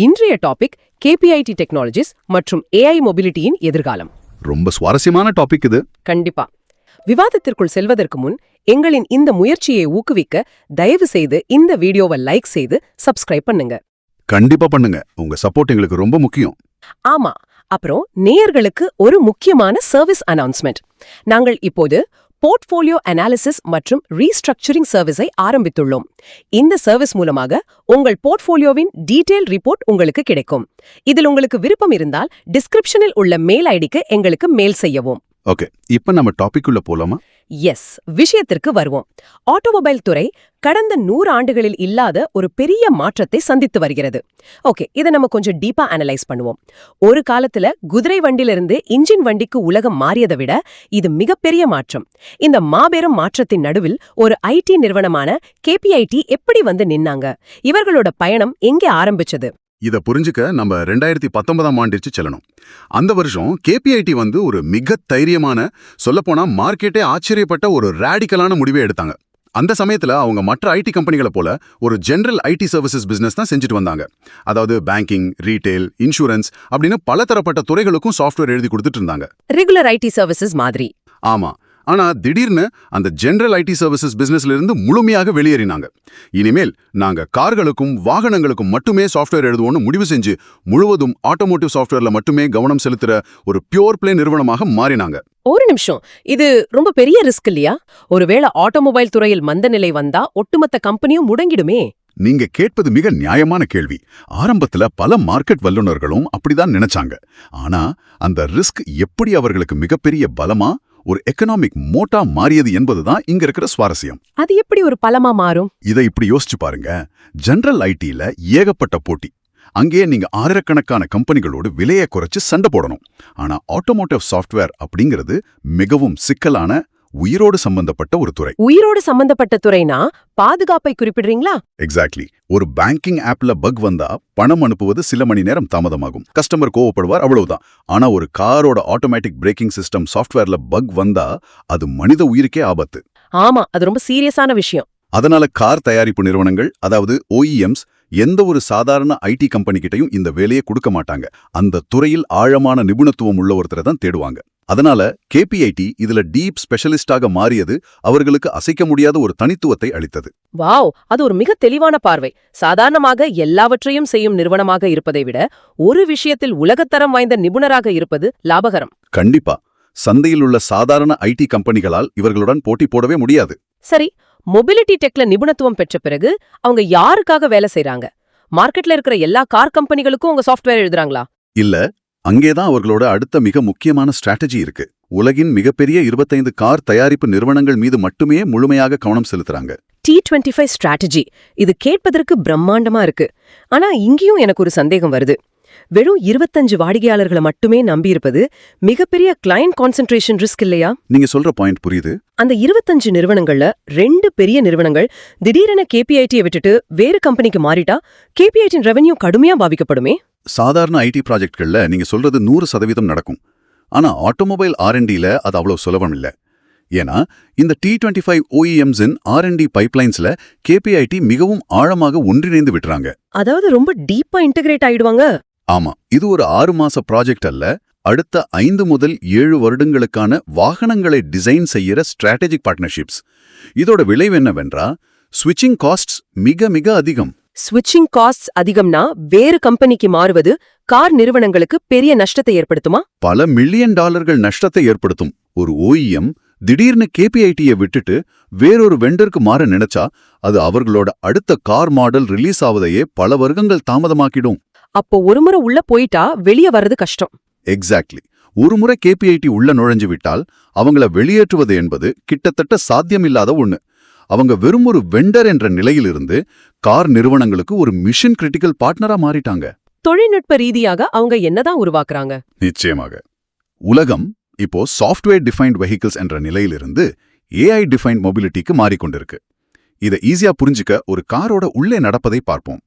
இன்றைய topic KPIT technologies மற்றும் AI மொபிலிட்டியின் எதிர்காலம். ரொம்ப சுவாரஸ்யமான டாபிக் இது. கண்டிப்பா. விவாதத்திற்குள் செல்வதற்கு முன் எங்களின் இந்த முயற்சியை ஊக்குவிக்க தயவு செய்து இந்த வீடியோவை லைக் செய்து சப்ஸ்கிரைப் பண்ணுங்க. கண்டிப்பா பண்ணுங்க. உங்க சப்போர்ட் எங்களுக்கு ரொம்ப முக்கியம். ஆமா. அப்புறம் நேயர்களுக்கு ஒரு முக்கியமான சர்வீஸ் அனௌன்ஸ்மெண்ட். நாங்கள் இப்போது போர்ட்ஃபோலியோ அனாலிசிஸ் மற்றும் ரீஸ்ட்ரக்சரிங் சர்வீஸை ஆரம்பித்துள்ளோம். இந்த சர்வீஸ் மூலமாக உங்கள் போர்ட்ஃபோலியோவின் டீடைல் ரிப்போர்ட் உங்களுக்கு கிடைக்கும். இதில் உங்களுக்கு விருப்பம் இருந்தால் டிஸ்கிரிப்ஷனில் உள்ள மெயில் ஐடிக்கு எங்களுக்கு மெயில் செய்யவும். ஓகே, இப்ப நம்ம டாபிக் உள்ள போலாமா? எஸ், விஷயத்திற்கு வருவோம். ஆட்டோமொபைல் துறை கடந்த 100 ஆண்டுகளில் இல்லாத ஒரு பெரிய மாற்றத்தை சந்தித்து வருகிறது. ஓகே, இதை நம்ம கொஞ்சம் டீப்பா அனலைஸ் பண்ணுவோம். ஒரு காலத்துல குதிரை வண்டியிலிருந்து இன்ஜின் வண்டிக்கு உலகம் மாறியதை விட இது மிகப்பெரிய மாற்றம். இந்த மாபெரும் மாற்றத்தின் நடுவில் ஒரு ஐடி நிறுவனமான KPIT எப்படி வந்து நின்னாங்க? இவர்களோட பயணம் எங்கே ஆரம்பிச்சது? இத புரிஞ்சுக்க நம்ம 2019ஆம் ஆண்டிற்கு செல்லணும். அந்த வருஷம் KPIT வந்து ஒரு மிக தைரியமான, சொல்லப்போனா மார்க்கெட்டே ஆச்சரியப்பட்ட ஒரு ரேடிக்கலான முடிவை எடுத்தாங்க. அந்த சமயத்துல அவங்க மற்ற ஐடி கம்பெனிகளை போல ஒரு ஜெனரல் ஐடி சர்வீசஸ் பிசினஸ் தான் செஞ்சுட்டு வந்தாங்க. அதாவது பேங்கிங், ரீட்டைல், இன்சூரன்ஸ் அப்படின்னு பலதரப்பட்ட துறைகளுக்கும் சாஃப்ட்வேர் எழுதி கொடுத்துட்டு இருந்தாங்க. ரெகுலர் ஐடி சர்வீசஸ் மாதிரி. ஆமா. ஆனா திடீர்னு அந்த ஜெனரல் ஐடி சர்வீசஸ் பிசினஸ்ல இருந்து முழுமையாக வெளியேறினாங்க. இனிமேல் நாங்க கார்களுக்கும் வாகனங்களுக்கும் மட்டுமே சாஃப்ட்வேர் எழுதுவோம்னு முடிவு செஞ்சு முழுவதும் ஆட்டோமோட்டிவ் சாஃப்ட்வேர்ல மட்டுமே கவனம் செலுத்துற ஒரு பியூர் பிளே நிறுவனமாக மாறினாங்க. ஒரு நிமிஷம், இது ரொம்ப பெரிய ரிஸ்க் இல்லையா? ஒருவேளை ஆட்டோமொபைல் துறையில் மந்த நிலை வந்தா ஒட்டுமொத்த கம்பெனியும் முடங்கிடுமே. நீங்க கேட்பது மிக நியாயமான கேள்வி. ஆரம்பத்துல பல மார்க்கெட் வல்லுநர்களும் அப்படிதான் நினைச்சாங்க. ஆனா அந்த ரிஸ்க் எப்படி அவர்களுக்கு மிகப்பெரிய பலமா, ஒரு எக்கனாமிக் மோட்டா மாறியது என்பதுதான் இங்க இருக்கிற சுவாரஸ்யம். அது எப்படி ஒரு பலமா மாறும்? இதை இப்படி யோசிச்சு பாருங்க. ஜெனரல் ஐடில ஏகப்பட்ட போட்டி. அங்கே நீங்க ஆயிரக்கணக்கான கம்பெனிகளோடு விலையை குறைச்சு சண்டை போடணும். ஆனா ஆட்டோமோட்டிவ் சாஃப்ட்வேர் அப்படிங்கிறது மிகவும் சிக்கலான, உயிரோடு சம்பந்தப்பட்ட ஒரு துறை. உயிரோடு சம்பந்தப்பட்ட துறைனா பாதுகாப்பை குறிப்பிடுறீங்களா? எக்ஸாக்ட்லி. ஒரு பேங்கிங் ஆப்ல பக் வந்தா பணம் அனுப்புவது சில மணி நேரம் தாமதமாகும். கஸ்டமர் கோவப்படுவார், அவ்வளவுதான். ஆனா ஒரு காரோட ஆட்டோமேட்டிக் பிரேக்கிங் சிஸ்டம் சாஃப்ட்வேர்ல பக் வந்தா அது மனித உயிருக்கே ஆபத்து. ஆமா, அது ரொம்ப சீரியஸான விஷயம். அதனால கார் தயாரிப்பு நிறுவனங்கள், அதாவது OEMs, எந்த ஒரு சாதாரண ஐடி கம்பெனி கிட்டையும் இந்த வேலையை கொடுக்க மாட்டாங்க. அந்த துறையில் ஆழமான நிபுணத்துவம் உள்ள ஒருத்தரை தான் தேடுவாங்க. அதனால KPIT இதுல டீப் ஸ்பெஷலிஸ்டாக மாறியது அவர்களுக்கு அசைக்க முடியாத ஒரு தனித்துவத்தை அளித்தது. வாவ், அது ஒரு மிக தெளிவான பார்வை. சாதாரணமாக எல்லாவற்றையும் செய்யும் நிறுவனமாக இருப்பதை விட ஒரு விஷயத்தில் உலகத்தரம் வாய்ந்த நிபுணராக இருப்பது லாபகரம். கண்டிப்பா. சந்தையில் உள்ள சாதாரண ஐடி கம்பெனிகளால் இவர்களுடன் போட்டி போடவே முடியாது. சரி, மொபிலிட்டி டெக்ல நிபுணத்துவம் பெற்ற பிறகு அவங்க யாருக்காக வேலை செய்றாங்க? மார்க்கெட்ல இருக்கிற எல்லா கார் கம்பெனிகளுக்கும் அவங்க சாஃப்ட்வேர் எழுதுறாங்களா? இல்ல, அங்கேதான் அவர்களோட அடுத்த மிக முக்கியமான ஸ்ட்ராட்டஜி இருக்கு. உலகின் மிகப்பெரிய 25 கார் தயாரிப்பு நிறுவனங்கள் மீது மட்டுமே முழுமையாக கவனம் செலுத்துறாங்க. T25 strategy. இது கேட்பதற்கு பிரம்மாண்டமா இருக்கு. ஆனா இங்கேயும் எனக்கு ஒரு சந்தேகம் வருது. வெறும் 25 வாடிக்கையாளர்களை மட்டுமே நம்பியிருப்பது மிகப்பெரிய கிளையன்ட் கான்சென்ட்ரேஷன் ரிஸ்க் இல்லையா? நீங்க சொல்ற பாயிண்ட் புரியுது. அந்த 25 நிறுவனங்கள்ல 2 பெரிய நிறுவனங்கள் திடீரென KPIT-யை விட்டுட்டு வேறு கம்பெனிக்கு மாறிட்டா KPIT-இன் ரெவென்யூ கடுமையா பாதிக்கப்படுமே. சாதாரண ஐடி ப்ராஜெக்ட்கள்ல நீங்க சொல்றது 100% நடக்கும். ஆனா ஆட்டோமொபைல் R&Dல அது அவ்வளவு சுலபம் இல்ல. ஏன்னா இந்த T25 OEMs-இன் R&D பைப்லைன்ஸ்ல KPIT மிகவும் ஆழமாக ஒன்றிணைந்து விட்டுறாங்க. அதாவது ரொம்ப டீப்பா இன்டகிரேட் ஆயிடுவாங்க. ஆமா, இது ஒரு 6 மாச ப்ராஜெக்ட் அல்ல. அடுத்த 5 முதல் 7 வருடங்களுக்கான வாகனங்களை டிசைன் செய்யற ஸ்ட்ராட்டஜிக் பார்ட்னர்ஷிப்ஸ். இதோட விளைவு என்னவென்றா ஸ்விட்சிங் காஸ்ட்ஸ் மிக மிக அதிகம். ஸ்விட்சிங் காஸ்ட்ஸ் அதிகம்னா வேறு கம்பெனிக்கு மாறுவது கார் நிறுவனங்களுக்கு பெரிய நஷ்டத்தை ஏற்படுத்துமா? பல $1 மில்லியன் நஷ்டத்தை ஏற்படுத்தும். ஒரு OEM திடீர்னு KPIT-யை விட்டுட்டு வேறொரு வெண்டருக்கு மாற நினைச்சா அது அவர்களோட அடுத்த கார் மாடல் ரிலீஸ் ஆவதையே பல வருடங்கள் தாமதமாக்கிடும். அப்போ ஒருமுறை உள்ள போயிட்டா வெளியே வர்றது கஷ்டம். எக்ஸாக்ட்லி. ஒருமுறை KPIT உள்ள நுழைஞ்சு விட்டால் அவங்கள வெளியேற்றுவது என்பது கிட்டத்தட்ட சாத்தியமில்லாத ஒண்ணு. அவங்க வெறும் ஒரு வெண்டர் என்ற நிலையிலிருந்து கார் நிறுவனங்களுக்கு ஒரு மிஷன் கிரிட்டிக்கல் பார்ட்னரா மாறிட்டாங்க. தொழில்நுட்ப ரீதியாக அவங்க என்னதான் உருவாக்குறாங்க? நிச்சயமாக. உலகம் இப்போ சாஃப்ட்வேர் டிஃபைன்ட் வெஹிக்கிள்ஸ் என்ற நிலையிலிருந்து AI டிஃபைன்ட் மொபிலிட்டிக்கு மாறிக்கொண்டிருக்கு. இதை ஈஸியா புரிஞ்சுக்க ஒரு காரோட உள்ளே நடப்பதை பார்ப்போம்.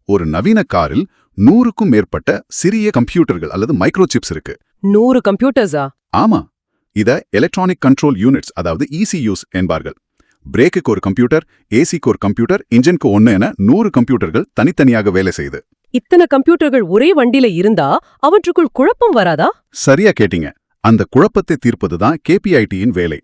ஒரு நவீன காரில் 100க்கும் மேற்பட்ட சிறிய கம்ப்யூட்டர்கள் அல்லது மைக்ரோசிப்ஸ் இருக்கு. 100 கம்ப்யூட்டர்ஸா? ஆமா. இத எலக்ட்ரானிக் கண்ட்ரோல் யூனிட்ஸ், அதாவது ECUs என்பார்கள். பிரேக்குக்கு ஒரு கம்ப்யூட்டர், ஏசிக்கு ஒரு கம்ப்யூட்டர், இன்ஜினுக்கு ஒன்னு என 100 கம்ப்யூட்டர்கள் தனித்தனியாக வேலை செய்யுது. இத்தனை கம்ப்யூட்டர்கள் ஒரே வண்டியில இருந்தா அவற்றுக்குள் குழப்பம் வராதா? சரியா கேட்டீங்க. அந்த குழப்பத்தை தீர்ப்பதுதான் கேபிஐடியின் வேலை.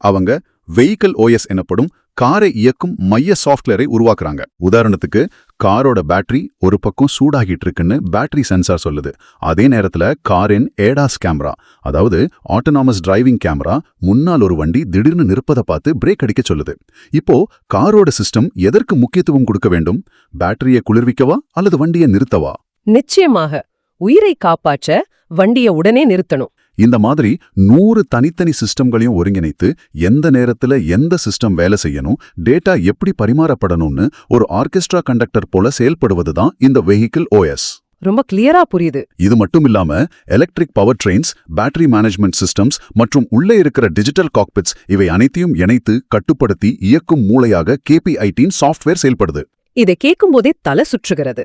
அவங்க வெஹிக்கிள் OS எனப்படும் காரை இயக்கும் மைய சாஃப்ட்வேரை உருவாக்குறாங்க. உதாரணத்துக்கு, காரோட பேட்டரி ஒரு பக்கம் சூடாகிட்டு இருக்குன்னு பேட்டரி சென்சார் சொல்லுது. அதே நேரத்துல காரின் ஏடாஸ் கேமரா, அதாவது ஆட்டோனாமஸ் டிரைவிங் கேமரா, முன்னால் ஒரு வண்டி திடீர்னு நிற்பதை பார்த்து பிரேக் அடிக்க சொல்லுது. இப்போ காரோட சிஸ்டம் எதற்கு முக்கியத்துவம் கொடுக்க வேண்டும்? பேட்டரியை குளிர்விக்கவா அல்லது வண்டியை நிறுத்தவா? நிச்சயமாக உயிரை காப்பாற்ற வண்டியை உடனே நிறுத்தணும். இந்த மாதிரி 100 தனித்தனி சிஸ்டம்களையும் ஒருங்கிணைத்து எந்த நேரத்துல எந்த சிஸ்டம் வேலை செய்யணும், டேட்டா எப்படி பரிமாறப்படணும்னு ஒரு ஆர்கெஸ்ட்ரா கண்டக்டர் போல செயல்படுவதுதான் இந்த வெஹிக்கிள் OS. ரொம்ப கிளியரா புரியுது. இது மட்டும் இல்லாம electric power trains, battery management systems மற்றும் உள்ளே இருக்கிற டிஜிட்டல் காக்பிட்ஸ் இவை அனைத்தையும் இணைத்து கட்டுப்படுத்தி இயக்கும் மூளையாக கேபிஐடியின் சாஃப்ட்வேர் செயல்படுது. இதை கேட்கும்போதே தலை சுற்றுகிறது.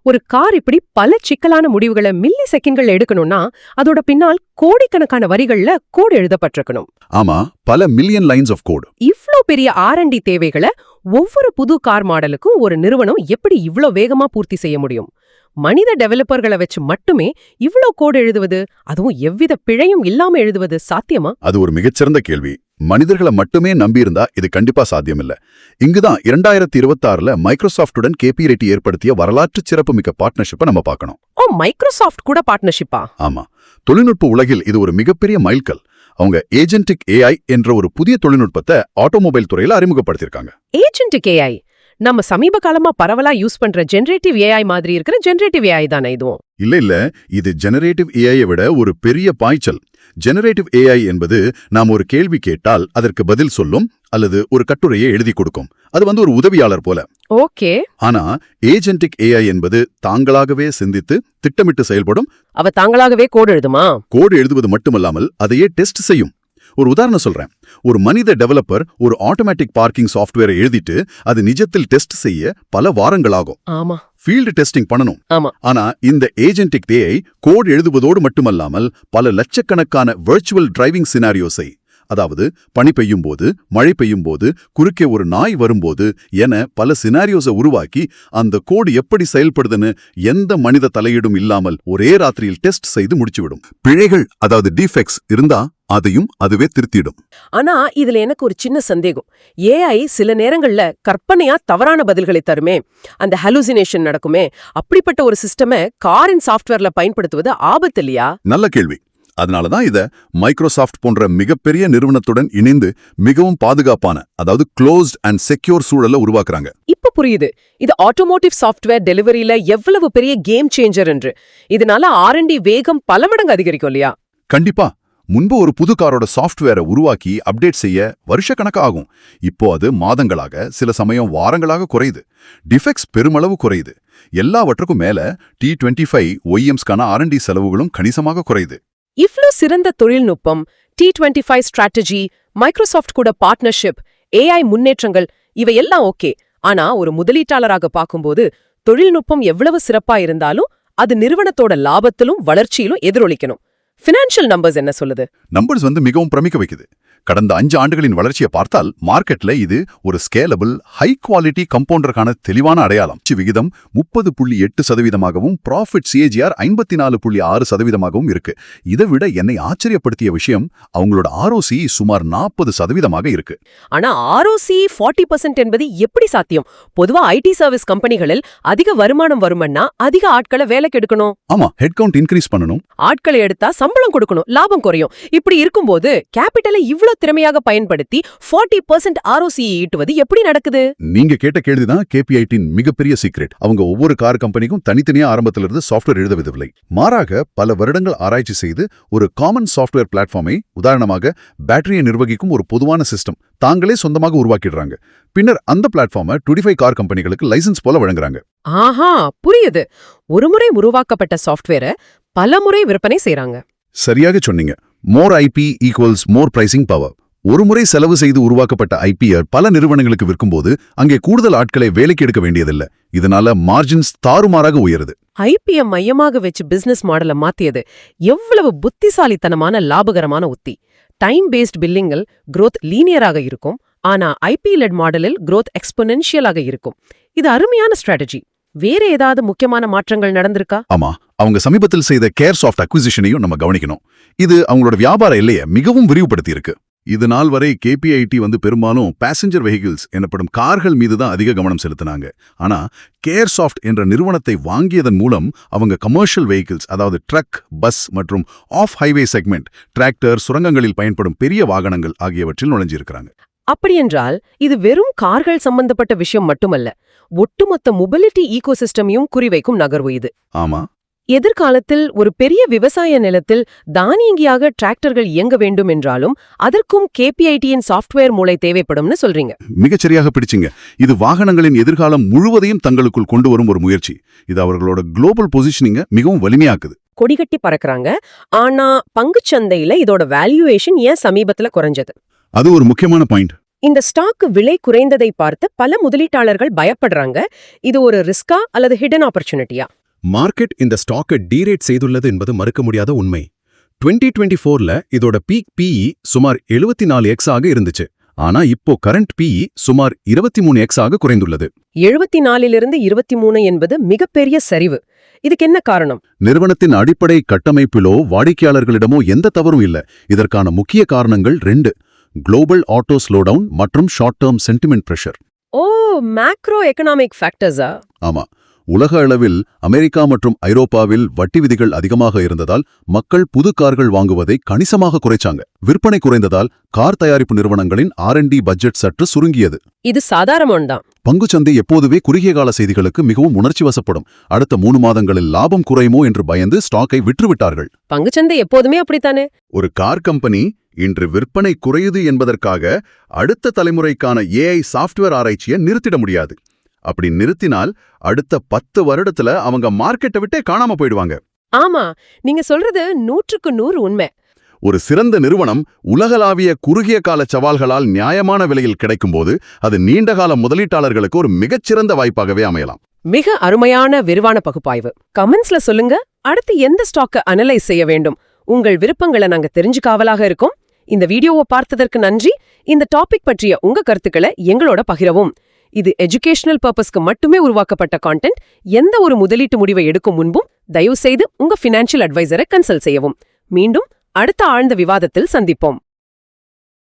ஒரு கார் இப்படி பல சிக்கலான முடிவுகளை மில்லி செகண்ட்கள் எடுக்கணும்னா அதோட பின்னால் கோடிக்கணக்கான வரிகள்ல கோடு எழுதப்பட்டிருக்கணும். ஆமா, பல மில்லியன் லைன்ஸ் ஆஃப் கோட். இவ்ளோ பெரிய R&D தேவைகளை ஒவ்வொரு புது கார் மாடலுக்கும் ஒரு நிறுவனம் எப்படி இவ்ளோ வேகமா பூர்த்தி செய்ய முடியும்? மனித டெவலப்பர்களை வச்சு மட்டுமே இவ்ளோ கோடு எழுதுவது, அதுவும் எவ்வித பிழையும் இல்லாம எழுதுவது சாத்தியமா? அது ஒரு மிகச்சிறந்த கேள்வி. மனிதர்களை மட்டுமே நம்பியிருந்தா இது கண்டிப்பா சாத்தியமில்ல. இங்குதான் 2026ல மைக்ரோசாஃப்ட்டுடன் கேபிஐடி ஏற்படுத்திய வரலாற்று சிறப்புமிக்க பார்ட்னர்ஷிப்பை நம்ம பார்க்கணும். ஓ, மைக்ரோசாஃப்ட் கூட பார்ட்னர்ஷிப்பா? ஆமா, தொழில்நுட்ப உலகில் இது ஒரு மிகப்பெரிய மைல்கல். அவங்க ஏஜென்டிக் AI என்ற ஒரு புதிய தொழில்நுட்பத்தை ஆட்டோமொபைல் துறையில அறிமுகப்படுத்தியிருக்காங்க. ஏஜென்டிக் AI நம்ம சமீப காலமா பரவலா யூஸ் பண்ற ஜெனரேட்டிவ் AI மாதிரி இருக்கிற ஜெனரேட்டிவ் AI தானே இதுவும்? இல்ல, இது ஜெனரேட்டிவ் AI-யை விட ஒரு பெரிய பாய்ச்சல். ஜெனரேட்டிவ் AI என்பது நாம் ஒரு கேள்வி கேட்டால் அதற்கு பதில் சொல்லும் அல்லது ஒரு கட்டுரையை எழுதி கொடுக்கும். அது ஒரு உதவியாளர் போல. ஓகே. ஆனா ஏஜென்டிக் AI என்பது தாங்களாகவே சிந்தித்து திட்டமிட்டு செயல்படும். அவ தாங்களாகவே கோடு எழுதுமா? கோடு எழுதுவது மட்டுமல்லாமல் அதையே டெஸ்ட் செய்யும். ஒரு உதாரணம் சொல்றேன். ஒரு மனித டெவலப்பர் ஒரு ஆட்டோமேட்டிக் பார்க்கிங் சாஃப்ட்வேரை எழுதிட்டு அது நிஜத்தில் டெஸ்ட் செய்ய பல வாரங்களாகும். ஆமா, ஃபீல்டு டெஸ்டிங் பண்ணணும். ஆமா. ஆனா இந்த ஏஜென்டிக் AI கோட் எழுதுவதோடு மட்டுமல்லாமல் பல லட்சக்கணக்கான வர்ச்சுவல் டிரைவிங் சினாரியோஸை, அதாவது பனி பெய்யும் போது, மழை பெய்யும் போது, குறுக்கே ஒரு நாய் வரும்போது என பல சினாரியோஸை உருவாக்கி அந்த கோடு எப்படி செயல்படுதுன்னு எந்த மனித தலையீடும் இல்லாமல் ஒரே ராத்திரியில் டெஸ்ட் செய்து முடிச்சுவிடும். பிழைகள், அதாவது டிஃபெக்ட்ஸ் இருந்தா அதையும் அதுவே திருத்திடும். ஆனா இதுல எனக்கு ஒரு சின்ன சந்தேகம். AI சில நேரங்கள்ல கற்பனையா தவறான பதில்களை தருமே, அந்த ஹலூசினேஷன் நடக்குமே. அப்படிப்பட்ட ஒரு சிஸ்டமை காரின் சாஃப்ட்வேர்ல பயன்படுத்துவது ஆபத்து இல்லையா? நல்ல கேள்வி. அதனாலதான் இத மைக்ரோசாஃப்ட் போன்ற மிகப்பெரிய நிறுவனத்துடன் இணைந்து மிகவும் பாதுகாப்பான, அதாவது க்ளோஸ்ட் அண்ட் செக்யூர் சூழலை உருவாக்குறாங்க. இப்ப புரியுது இது ஆட்டோமோட்டிவ் சாஃப்ட்வேர் டெலிவரியில எவ்வளவு பெரிய கேம் சேஞ்சர் என்று. இதனால R&D வேகம் பல மடங்கு அதிகரிக்கும் இல்லையா? கண்டிப்பா. முன்பு ஒரு புது காரோட சாஃப்ட்வேரை உருவாக்கி அப்டேட் செய்ய வருஷக்கணக்கு ஆகும். இப்போ அது மாதங்களாக, சில சமயம் வாரங்களாக குறையுது. டிஃபெக்ட்ஸ் பெருமளவு குறையுது. எல்லாவற்றுக்கும் மேல T25 OEMஸ்க்கான R&D செலவுகளும் கணிசமாக குறையுது. இவ்ளோ சிறந்த தொழில்நுட்பம், T25 ஸ்ட்ராட்டஜி, மைக்ரோசாஃப்ட் கூட பார்ட்னர்ஷிப், AI முன்னேற்றங்கள், இவையெல்லாம் ஓகே. ஆனா ஒரு முதலீட்டாளராக பார்க்கும்போது தொழில்நுட்பம் எவ்வளவு சிறப்பா இருந்தாலும் அது நிறுவனத்தோட லாபத்திலும் வளர்ச்சியிலும் எதிரொலிக்கணும். ஃபினான்ஷியல் நம்பர்ஸ் என்ன சொல்லுது? நம்பர்ஸ் மிகவும் பிரமிக்க வைக்குது. கடந்த 5 ஆண்டுகளின் வளர்ச்சியை பார்த்தால் மார்க்கெட்ல இது ஒரு ஸ்கேலபிள், ஹை குவாலிட்டி கம்பவுண்டருக்கான தெளிவான அடையாளம். விகிதம் 30.8%, ப்ராஃபிட் CAGR 54.6%. இருக்கு. இதை விட என்னை ஆச்சரியப்படுத்திய விஷயம் அவங்களோட ROC சுமார் 40% இருக்கு. ஆனா ROC 40% என்பது எப்படி சாத்தியம்? பொதுவா IT சர்வீஸ் கம்பெனிகளில் அதிக வருமானம் வரும்னா அதிக ஆட்களை வேலைக்கு எடுக்கணும். ஆமா, ஹெட் கவுண்ட் இன்க்ரீஸ் பண்ணணும். ஆட்களை எடுத்தா சம்பளம் கொடுக்கணும், லாபம் குறையும். இப்படி இருக்கும்போது கேபிட்டலை இவ்ளோ திறமையாக பயன்படுத்தி 40% ROC ஈட்டுவது எப்படி நடக்குது? நீங்க கேட்ட கேள்விதான் கேபிஐடியின் மிகப்பெரிய சீக்ரெட். அவங்க ஒவ்வொரு கார் கம்பெனிக்கும் தனித்தனியா ஆரம்பத்திலிருந்து சாஃப்ட்வேர் எழுதவில்லை. மாறாக பல வருடங்கள் ஆராய்ச்சி செய்து ஒரு காமன் சாஃப்ட்வேர் பிளாட்ஃபார்மை, உதாரணமாக பேட்டரியை நிர்வகிக்கும் ஒரு பொதுவான சிஸ்டம் தாங்களே சொந்தமாக உருவாக்கிடுறாங்க. பின்னர் அந்த பிளாட்ஃபார்மை 25 கார் கம்பெனிகளுக்கு லைசன்ஸ் போல வழங்குறாங்க. ஆஹா, புரியுது. ஒருமுறை உருவாக்கப்பட்ட சாஃப்ட்வேரை பலமுறை விற்பனை செய்றாங்க. சரியாக சொன்னீங்க. மோர் IP ஈக்குவல்ஸ் மோர் பிரைசிங் பவர். ஒருமுறை செலவு செய்து உருவாக்கப்பட்ட IP-யை பல நிறுவனங்களுக்கு விற்கும்போது அங்கே கூடுதல் ஆட்களை வேலைக்கு எடுக்க வேண்டியதில்லை. இதனால மார்ஜின்ஸ் தாறுமாறாக உயருது. IP-யை மையமாக வச்சு பிசினஸ் மாடலை மாத்தியது எவ்வளவு புத்திசாலித்தனமான, லாபகரமான உத்தி. டைம் பேஸ்ட் பில்லிங்கில் growth லீனியராக இருக்கும். ஆனா IP-லெட் மாடலில் growth எக்ஸ்பொனென்ஷியலாக இருக்கும். இது அருமையான ஸ்ட்ராட்டஜி. வேற ஏதாவது முக்கியமான மாற்றங்கள் நடந்திருக்கா? ஆமா, அவங்க சமீபத்தில் செய்த கேர்சாஃப்ட் அக்விசிஷனையும் நம்ம கவனிக்கணும். இது அவங்களோட வியாபார எல்லையை மிகவும் விரிவுபடுத்தி இருக்கு. இது நாள் வரை கேபிஐடி பெரும்பாலும் பேசஞ்சர் வெஹிக்கிள்ஸ் எனப்படும் கார்கள் மீது தான் அதிக கவனம் செலுத்தினாங்க. ஆனா கேர்சாஃப்ட் என்ற நிறுவனத்தை வாங்கியதன் மூலம் அவங்க கமர்ஷியல் வெஹிக்கிள்ஸ், அதாவது ட்ரக், பஸ் மற்றும் ஆஃப் ஹைவே செக்மெண்ட், டிராக்டர், சுரங்கங்களில் பயன்படும் பெரிய வாகனங்கள் ஆகியவற்றில் நுழைஞ்சிருக்கிறாங்க. அப்படியென்றால் இது வெறும் கார்கள் சம்பந்தப்பட்ட விஷயம் மட்டுமல்ல, ஒட்டுமொத்த மொபிலிட்டி ஈகோசிஸ்டமையும் குறிவைக்கும் நகர்வு இது. ஆமா, எதிர்காலத்தில் ஒரு பெரிய விவசாய நிலத்தில் தானியங்கியாக டிராக்டர்கள் இயங்க வேண்டும் என்றாலும் அதற்கும் கேபிஐடியின் சாஃப்ட்வேர் மூளை தேவைப்படும்னு சொல்றீங்க. மிகச்சரியாக பிடிச்சிங்க. இது வாகனங்களின் எதிர்காலம் முழுவதையும் தங்களுக்குள் கொண்டு வரும் ஒரு முயற்சி. இது அவர்களோட குளோபல் பொசிஷனிங்க மிகவும் வலிமையாக்குது. கொடிகட்டி பறக்கறாங்க. ஆனா பங்குச்சந்தையில இதோட வேல்யூவேஷன் ஏன் சமீபத்துல குறைஞ்சது? அது ஒரு முக்கியமான பாயிண்ட். இந்த ஸ்டாக் விலை குறைந்ததை பார்த்து பல முதலீட்டாளர்கள் பயப்படுறாங்க. இது ஒரு ரிஸ்கா அல்லது ஹிடன் ஆப்பர்ச்சுனிட்டியா? மார்க்கெட் இந்த ஸ்டாக்கை டீரேட் செய்துள்ளது என்பது மறுக்க முடியாத உண்மை. 2024ல இதோட பீக் பிஇ சுமார் 74x ஆக இருந்துச்சு. ஆனா இப்போ கரண்ட் பிஇ சுமார் 23x ஆக குறைந்துள்ளது. 74லிருந்து 23 என்பது மிகப்பெரிய சரிவு. இதுக்கு என்ன காரணம்? நிறுவனத்தின் அடிப்படை கட்டமைப்பிலோ வாடிக்கையாளர்களிடமோ எந்த தவறும் இல்ல. இதற்கான முக்கிய காரணங்கள் 2: குளோபல் ஆட்டோ ஸ்லோடவுன் மற்றும் ஷார்ட் டேர்ம் சென்டிமெண்ட் பிரஷர். ஓ, மேக்ரோ எக்கனாமிக் ஃபேக்டர்ஸா? ஆமா, உலக அளவில் அமெரிக்கா மற்றும் ஐரோப்பாவில் வட்டி விதிகள் அதிகமாக இருந்ததால் மக்கள் புது கார்கள் வாங்குவதை கணிசமாக குறைச்சாங்க. விற்பனை குறைந்ததால் கார் தயாரிப்பு நிறுவனங்களின் R&D பட்ஜெட் சற்று சுருங்கியது. இது சாதாரணம்தான். பங்குச்சந்தை எப்போதுவே குறுகிய கால செய்திகளுக்கு மிகவும் உணர்ச்சி வசப்படும். அடுத்த 3 மாதங்களில் லாபம் குறையுமோ என்று பயந்து ஸ்டாக்கை விற்றுவிட்டார்கள். பங்குச்சந்தை எப்போதுமே அப்படித்தானே. ஒரு கார் கம்பெனி இன்று விற்பனை குறையுது என்பதற்காக அடுத்த தலைமுறைக்கான AI சாஃப்ட்வேர் ஆராய்ச்சியை நிறுத்திட முடியாது. அப்படி நிறுத்தினால் அடுத்த 10 வருடத்துல அவங்க மார்க்கெட்டை விட்டே காணாம போயிடுவாங்க. ஆமா, நீங்க சொல்றது 100க்கு 100 உண்மை. ஒரு சிறந்த நிறுவனம் உலகளாவிய குறுகிய கால சவால்களால் நியாயமான விலையில் கிடைக்கும்போது அது நீண்டகால முதலீட்டாளர்களுக்கு ஒரு மிகச்சிறந்த வாய்ப்பாகவே அமையலாம். மிக அருமையான விரிவான பகுப்பாய்வு. கமெண்ட்ஸ்ல சொல்லுங்க, அடுத்து எந்த ஸ்டாக்கை அனலைஸ் செய்ய வேண்டும். உங்கள் விருப்பங்களை நாங்க தெரிஞ்சுக்காவலாக இருக்கோம். இந்த வீடியோவை பார்த்ததற்கு நன்றி. இந்த டாபிக் பற்றிய உங்க கருத்துக்களை எங்களோட பகிரவும். இது எஜுகேஷனல் பர்பஸ்க்கு மட்டுமே உருவாக்கப்பட்ட கான்டென்ட். எந்த ஒரு முதலீட்டு முடிவை எடுக்கும் முன்பும் தயவு செய்து உங்க ஃபினான்ஷியல் அட்வைசரை கன்சல்ட் செய்யவும். மீண்டும் அடுத்த ஆழ்ந்த விவாதத்தில் சந்திப்போம்.